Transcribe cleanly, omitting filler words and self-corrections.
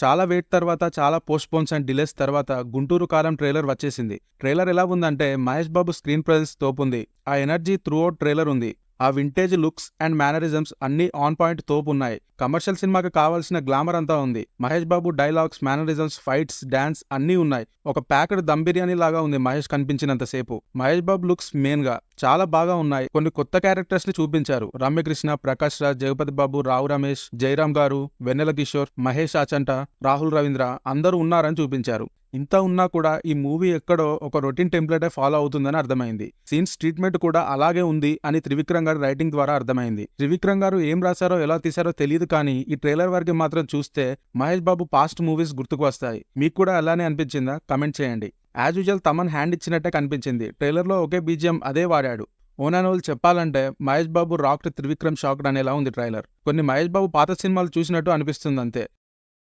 చాలా వెయిట్ తర్వాత, చాలా పోస్ట్‌పోన్స్ అండ్ డిలేస్ తర్వాత 'గుంటూరు కారం' ట్రైలర్ వచ్చేసింది. ట్రైలర్ ఎలా ఉందంటే మహేష్ బాబు స్క్రీన్ ప్రెజెన్స్ తోపుంది. ఆ ఎనర్జీ త్రూఔట్ ట్రైలర్ ఉంది. ఆ వింటేజ్ లుక్స్ అండ్ మేనరిజమ్స్ అన్నీ ఆన్ పాయింట్ తోపున్నాయి. కమర్షియల్ సినిమాకి కావాల్సిన గ్లామర్ అంతా ఉంది. Mahesh Babu dialogues, mannerisms, fights, dance అన్నీ ఉన్నాయి. ఒక ప్యాక్డ్ దమ్ బిర్యానీ లాగా ఉంది మహేష్ కనిపించినంతసేపు. మహేష్ బాబు లుక్స్ మెయిన్ గా చాలా బాగా ఉన్నాయి. కొన్ని కొత్త క్యారెక్టర్స్ ని చూపించారు. రమ్యకృష్ణ, ప్రకాష్ రాజ్, జగపతి బాబు, రావు రమేష్, జయరాం గారు, వెన్నెల కిషోర్, మహేష్ ఆచంట, రాహుల్ రవీంద్ర అందరూ ఉన్నారని చూపించారు. ఇంత ఉన్నా కూడా ఈ మూవీ ఎక్కడో ఒక రొటీన్ టెంప్లెటే ఫాలో అవుతుందని అర్థమైంది. సీన్స్ ట్రీట్మెంట్ కూడా అలాగే ఉంది అని త్రివిక్రమ్ గారి రైటింగ్ ద్వారా అర్థమైంది. త్రివిక్రమ్ గారు ఏం రాశారో ఎలా తీశారో తెలియదు కానీ ఈ ట్రైలర్ వరకు మాత్రం చూస్తే మహేష్ బాబు పాస్ట్ మూవీస్ గుర్తుకు వస్తాయి. మీకు కూడా అలానే అనిపించిందా? కమెంట్ చేయండి. యాజ్ యూజువల్ తమన్ హ్యాండ్ ఇచ్చినట్టే కనిపించింది. ట్రైలర్లో ఒకే బీజిఎం అదే వాడాడు. ఓనానోల్ చెప్పాలంటే మహేష్ బాబు రాక్డ్, త్రివిక్రమ్ షాక్డ్ అనేలా ఉంది ట్రైలర్. కొన్ని మహేష్ బాబు పాత సినిమాలు చూసినట్టు అనిపిస్తుంది అంతే.